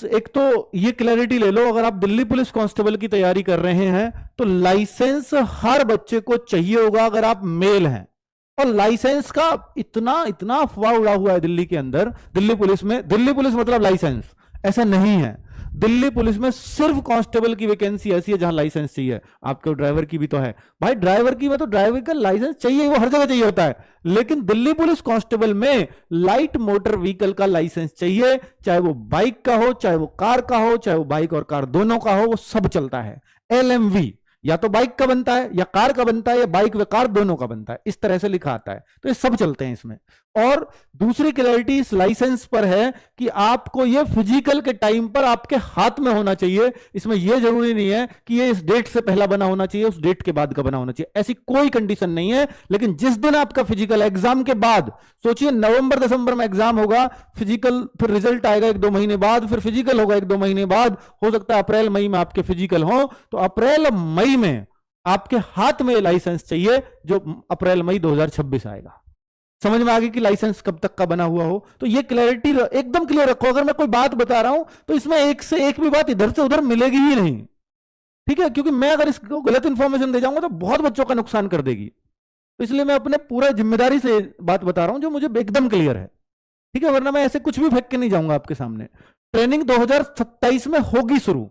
एक तो ये क्लैरिटी ले लो, अगर आप दिल्ली पुलिस कांस्टेबल की तैयारी कर रहे हैं तो लाइसेंस हर बच्चे को चाहिए होगा अगर आप मेल हैं। और लाइसेंस का इतना इतना अफवाह उड़ा हुआ है दिल्ली के अंदर, दिल्ली पुलिस में, दिल्ली पुलिस मतलब लाइसेंस, ऐसा नहीं है। दिल्ली पुलिस में सिर्फ कांस्टेबल की वैकेंसी ऐसी है जहां लाइसेंस चाहिए। आपके ड्राइवर की भी तो है भाई, ड्राइवर की में तो ड्राइवर का लाइसेंस चाहिए, वो हर जगह चाहिए होता है। लेकिन दिल्ली पुलिस कांस्टेबल में लाइट मोटर व्हीकल का लाइसेंस चाहिए, चाहे वो बाइक का हो, चाहे वो कार का हो, चाहे वो बाइक और कार दोनों का हो, वो सब चलता है। एलएमवी या तो बाइक का बनता है या कार का बनता है, या बाइक व कार दोनों का बनता है, इस तरह से लिखा आता है। तो ये सब चलते हैं इसमें। और दूसरी क्लैरिटी इस लाइसेंस पर है कि आपको ये फिजिकल के टाइम पर आपके हाथ में होना चाहिए। इसमें यह जरूरी नहीं है कि ये इस डेट से पहला बना होना चाहिए, उस डेट के बाद का बना होना चाहिए, ऐसी कोई कंडीशन नहीं है। लेकिन जिस दिन आपका फिजिकल एग्जाम के बाद, सोचिए नवंबर दिसंबर में एग्जाम होगा, फिजिकल, फिर रिजल्ट आएगा 1-2 महीने बाद, फिर फिजिकल होगा 1-2 महीने बाद, हो सकता है अप्रैल मई में आपके फिजिकल हो, तो अप्रैल मई में आपके हाथ में लाइसेंस चाहिए जो अप्रैल मई 2026 आएगा। समझ में आ गई कि लाइसेंस कब तक का बना हुआ हो। तो ये क्लैरिटी एकदम क्लियर रखो। अगर मैं कोई बात बता रहा हूं तो इसमें एक से एक भी बात इधर से उधर मिलेगी ही नहीं, ठीक है? क्योंकि मैं अगर इसको गलत इंफॉर्मेशन दे जाऊंगा तो बहुत बच्चों का नुकसान कर देगी। तो इसलिए मैं अपने पूरा जिम्मेदारी से बात बता रहा हूं जो मुझे एकदम क्लियर है, ठीक है? वरना मैं ऐसे कुछ भी फेंक के नहीं जाऊंगा आपके सामने। ट्रेनिंग 2027 में होगी शुरू।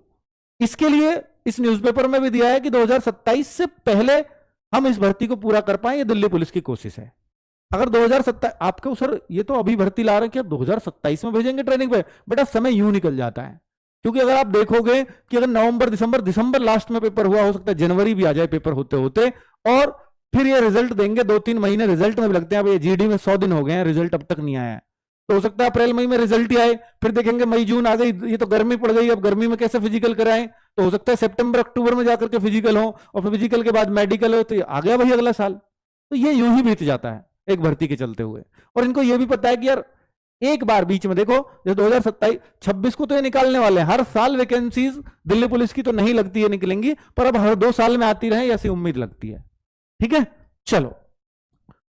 इसके लिए इस न्यूज़पेपर में भी दिया है कि 2027 से पहले हम इस भर्ती को पूरा कर पाए, ये दिल्ली पुलिस की कोशिश है। अगर 2027 आपके सर ये तो अभी भर्ती ला रहे हैं कि 2027 में भेजेंगे ट्रेनिंग पे, बेटा समय यूं निकल जाता है। क्योंकि अगर आप देखोगे कि अगर नवंबर दिसंबर लास्ट में पेपर हुआ, हो सकता है जनवरी भी आ जाए पेपर होते होते, और फिर ये रिजल्ट देंगे 2-3 महीने रिजल्ट में भी लगते हैं। अब ये जीडी में 100 दिन हो गए हैं, रिजल्ट अब तक नहीं आया है, तो हो सकता है अप्रैल मई में रिजल्ट ही आए। फिर देखेंगे मई जून आ गई, ये तो गर्मी पड़ गई, अब गर्मी में कैसे फिजिकल कराएं, तो हो सकता है सितंबर अक्टूबर में जाकर के फिजिकल हो, और फिर फिजिकल के बाद मेडिकल हो, तो आ गया भाई अगला साल। तो ये यूं ही बीत जाता है एक भर्ती के चलते हुए। और इनको ये भी पता है कि यार एक बार बीच में देखो, जैसे 2027-26 को तो ये निकालने वाले हैं, हर साल वैकेंसीज दिल्ली पुलिस की तो नहीं लगती है निकलेंगी, पर अब हर 2 साल में आती रहे ऐसी उम्मीद लगती है, ठीक है? चलो,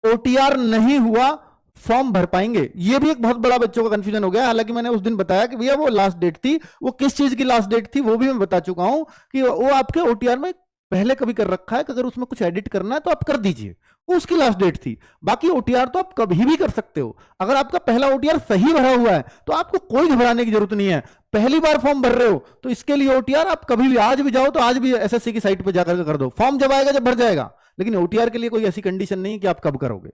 ओटीआर नहीं हुआ, फॉर्म भर पाएंगे, ये भी एक बहुत बड़ा बच्चों का कंफ्यूजन हो गया। हालांकि मैंने उस दिन बताया कि भैया वो लास्ट डेट थी, वो किस चीज की लास्ट डेट थी वो भी मैं बता चुका हूं कि वो आपके ओटीआर में पहले कभी कर रखा है कि अगर उसमें कुछ एडिट करना है तो आप कर दीजिए, वो उसकी लास्ट डेट थी। बाकी ओटीआर तो आप कभी भी कर सकते हो। अगर आपका पहला ओटीआर सही भरा हुआ है तो आपको कोई घबराने की जरूरत नहीं है। पहली बार फॉर्म भर रहे हो तो इसके लिए ओटीआर आप कभी भी, आज भी जाओ तो आज भी एसएससी की साइट पर जाकर कर दो, फॉर्म जब आएगा जब भर जाएगा। लेकिन ओटीआर के लिए कोई ऐसी कंडीशन नहीं है कि आप कब करोगे,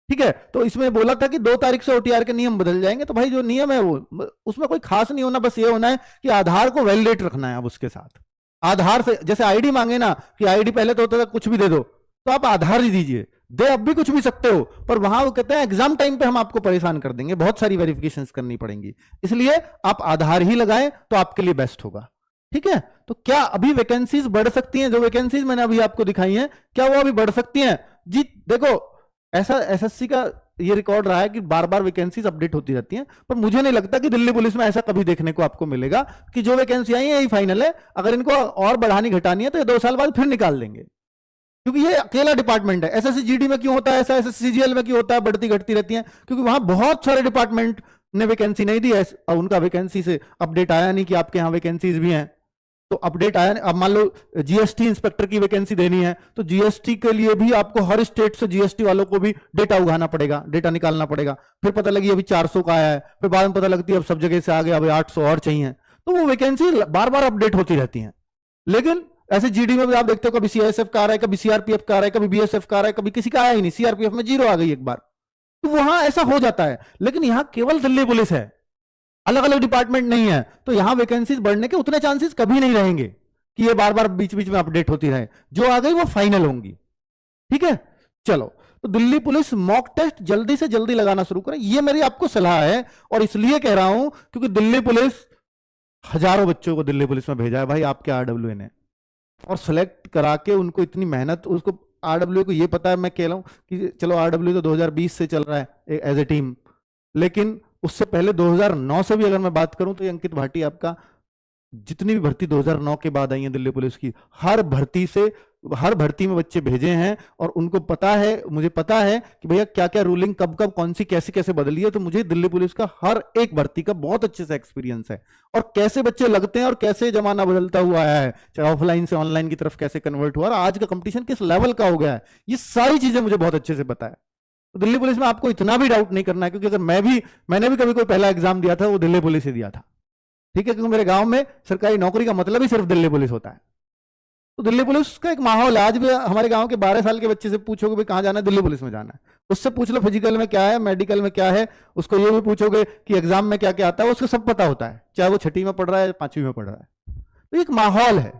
ठीक है? तो इसमें बोला था कि 2 तारीख से ओटीआर के नियम बदल जाएंगे, तो भाई जो नियम है वो उसमें कोई खास नहीं होना, बस ये होना है कि आधार को वैलिडेट रखना है। अब उसके साथ आधार से, जैसे आईडी मांगे ना कि आईडी पहले तो होता था कुछ भी दे दो, तो आप आधार ही दीजिए, दे अब भी कुछ भी सकते हो, पर वहां वो कहते हैं एग्जाम टाइम पे हम आपको परेशान कर देंगे, बहुत सारी वेरिफिकेशंस करनी पड़ेंगी, इसलिए आप आधार ही लगाएं तो आपके लिए बेस्ट होगा, ठीक है? तो क्या अभी वैकेंसीज बढ़ सकती हैं? जो वैकेंसीज मैंने अभी आपको दिखाई हैं, क्या वो अभी बढ़ सकती हैं? जी देखो, ऐसा एसएससी का ये रिकॉर्ड रहा है कि बार बार वैकेंसीज अपडेट होती रहती हैं, पर मुझे नहीं लगता कि दिल्ली पुलिस में ऐसा कभी देखने को आपको मिलेगा कि जो वैकेंसी आई है यही फाइनल है, अगर इनको और बढ़ानी घटानी है तो ये 2 साल बाद फिर निकाल देंगे। क्योंकि ये अकेला डिपार्टमेंट है। एसएससी जीडी में क्यों होता है ऐसा, एसएससी सीजीएल में क्यों होता है, बढ़ती घटती रहती है? क्योंकि वहां बहुत सारे डिपार्टमेंट ने वैकेंसी नहीं दी है, उनका वैकेंसी से अपडेट आया नहीं कि आपके यहाँ वैकेंसीज भी हैं, तो अपडेट आया। अब मान लो जीएसटी इंस्पेक्टर की वैकेंसी देनी है, तो जीएसटी के लिए भी आपको हर स्टेट से जीएसटी वालों को भी डेटा उगाना पड़ेगा, डेटा निकालना पड़ेगा। फिर पता लगी अभी 400 का आया है, फिर बाद में पता लगती है अब सब जगह से आ गया, अभी 800 और चाहिए। तो वो वैकेंसी बार बार अपडेट होती रहती है। लेकिन ऐसे जीडी में भी आप देखते हो कभी सीआईएसएफ का आ रहा है, कभी सीआरपीएफ का आ रहा है, कभी बीएसएफ का आ रहा है, कभी किसी का आया ही नहीं, सीआरपीएफ में 0 आ गई एक बार, तो वहां ऐसा हो जाता है। लेकिन यहां केवल दिल्ली पुलिस है, अलग अलग डिपार्टमेंट नहीं है, तो यहां वैकेंसीज बढ़ने के उतने चांसेस कभी नहीं रहेंगे कि ये बार बार बीच बीच में अपडेट होती रहे। जो आ गई वो फाइनल होंगी, ठीक है? चलो, तो दिल्ली पुलिस मॉक टेस्ट जल्दी से जल्दी लगाना शुरू करें, ये मेरी आपको सलाह है। और इसलिए कह रहा हूं क्योंकि दिल्ली पुलिस हजारों बच्चों को दिल्ली पुलिस में भेजा है भाई आपके आरडब्ल्यू ने, और सेलेक्ट करा के उनको इतनी मेहनत, उसको आरडब्ल्यू को ये पता है, मैं कह रहा हूं कि चलो आरडब्ल्यू तो 2020 से चल रहा है एज ए टीम, लेकिन उससे पहले 2009 से भी अगर मैं बात करूं तो ये अंकित भाटी आपका जितनी भी भर्ती 2009 के बाद आई है दिल्ली पुलिस की, हर भर्ती से हर भर्ती में बच्चे भेजे हैं और उनको पता है, मुझे पता है कि भैया क्या क्या रूलिंग कब कब कौन सी कैसे कैसे बदली है। तो मुझे दिल्ली पुलिस का हर एक भर्ती का बहुत अच्छे से एक्सपीरियंस है और कैसे बच्चे लगते हैं और कैसे जमाना बदलता हुआ आया है, चाहे ऑफलाइन से ऑनलाइन की तरफ कैसे कन्वर्ट हुआ और आज का कंपटीशन किस लेवल का हो गया है, ये सारी चीजें मुझे बहुत अच्छे से पता है। तो दिल्ली पुलिस में आपको इतना भी डाउट नहीं करना है, क्योंकि अगर मैंने भी कभी कोई पहला एग्जाम दिया था वो दिल्ली पुलिस से दिया था, ठीक है, क्योंकि मेरे गांव में सरकारी नौकरी का मतलब ही सिर्फ दिल्ली पुलिस होता है। तो दिल्ली पुलिस का एक माहौल है। आज भी हमारे गांव के 12 साल के बच्चे से पूछोगे भाई कहां जाना है, दिल्ली पुलिस में जाना है। उससे पूछ लो फिजिकल में क्या है, मेडिकल में क्या है, उसको ये भी पूछोगे कि एग्जाम में क्या क्या आता है, उसको सब पता होता है, चाहे वो 6वीं में पढ़ रहा है 5वीं में पढ़ रहा है। तो एक माहौल है,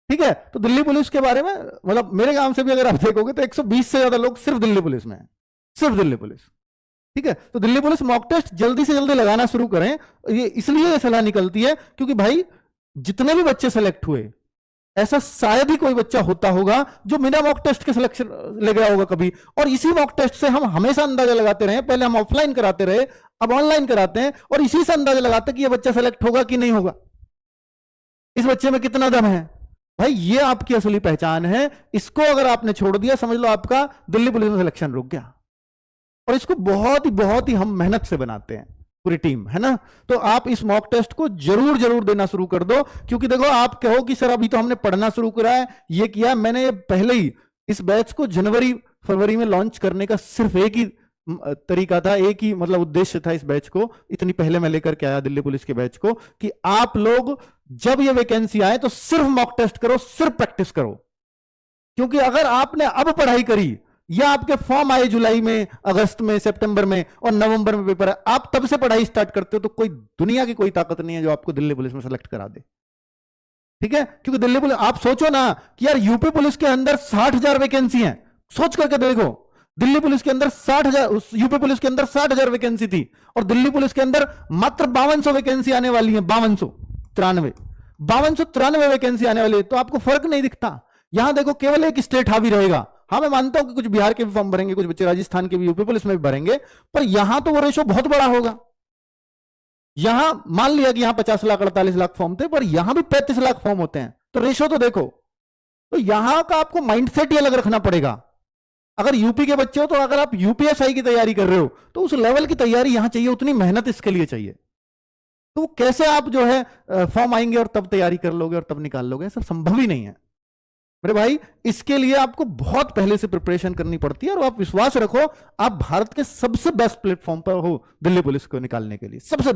ठीक है। तो दिल्ली पुलिस के बारे में मतलब मेरे गांव से भी अगर आप देखोगे तो 120 से ज्यादा लोग सिर्फ दिल्ली पुलिस में है, सिर्फ दिल्ली पुलिस, ठीक है। तो दिल्ली पुलिस मॉक टेस्ट जल्दी से जल्दी लगाना शुरू करें। ये इसलिए सलाह निकलती है क्योंकि भाई जितने भी बच्चे सेलेक्ट हुए, ऐसा शायद ही कोई बच्चा होता होगा जो बिना मॉक टेस्ट के सिलेक्शन ले गया होगा कभी। और इसी मॉक टेस्ट से हम हमेशा अंदाजा लगाते रहे, पहले हम ऑफलाइन कराते रहे, अब ऑनलाइन कराते हैं, और इसी से अंदाजा लगाते हैं कि ये बच्चा सेलेक्ट होगा कि नहीं होगा, इस बच्चे में कितना दम है। भाई ये आपकी असली पहचान है। इसको अगर आपने छोड़ दिया, समझ लो आपका दिल्ली पुलिस में सिलेक्शन रुक गया। और इसको बहुत ही हम मेहनत से बनाते हैं पूरी टीम, है ना। तो आप इस मॉक टेस्ट को जरूर देना शुरू कर दो, क्योंकि देखो आप कहो कि सर अभी तो हमने पढ़ना शुरू करा है, ये किया मैंने पहले ही। इस बैच को जनवरी फरवरी में लॉन्च करने का सिर्फ एक ही तरीका था, एक ही मतलब उद्देश्य था इस बैच को, इतनी पहले मैं लेकर के आया दिल्ली पुलिस के बैच को, कि आप लोग जब ये वैकेंसी आए तो सिर्फ मॉक टेस्ट करो, सिर्फ प्रैक्टिस करो। क्योंकि अगर आपने अब पढ़ाई करी या आपके फॉर्म आए जुलाई में, अगस्त में, सितंबर में और नवंबर में पेपर है, आप तब से पढ़ाई स्टार्ट करते हो, तो कोई दुनिया की कोई ताकत नहीं है जो आपको दिल्ली पुलिस में सेलेक्ट करा दे, ठीक है। क्योंकि दिल्ली पुलिस, आप सोचो ना कि यार यूपी पुलिस के अंदर 60,000 वैकेंसी है, सोच करके देखो, दिल्ली पुलिस के अंदर 60,000, यूपी पुलिस के अंदर 60,000 वैकेंसी थी और दिल्ली पुलिस के अंदर मात्र 5200 वैकेंसी आने वाली है, 5293 वैकेंसी आने वाली है। तो आपको फर्क नहीं दिखता। यहां देखो केवल एक स्टेट हावी रहेगा। हाँ मैं मानता हूं कि कुछ बिहार के भी फॉर्म भरेंगे, कुछ बच्चे राजस्थान के भी यूपी पुलिस में भी भरेंगे, पर यहां तो वो रेशो बहुत बड़ा होगा। यहां मान लिया कि यहां 50 लाख 48 लाख फॉर्म थे, पर यहां भी 35 लाख फॉर्म होते हैं, तो रेशो तो देखो। तो यहां का आपको माइंडसेट ही अलग रखना पड़ेगा। अगर यूपी के बच्चे हो तो अगर आप यूपीएसआई की तैयारी कर रहे हो तो उस लेवल की तैयारी यहां चाहिए, उतनी मेहनत इसके लिए चाहिए। तो कैसे आप जो है फॉर्म आएंगे और तब तैयारी कर लोगे और तब निकाल लोगे, सब संभव ही नहीं है मेरे भाई। इसके लिए आपको बहुत पहले से प्रिपरेशन करनी पड़ती है और आप विश्वास रखो, आप भारत के सबसे बेस्ट प्लेटफॉर्म पर हो दिल्ली पुलिस को निकालने के लिए, सबसे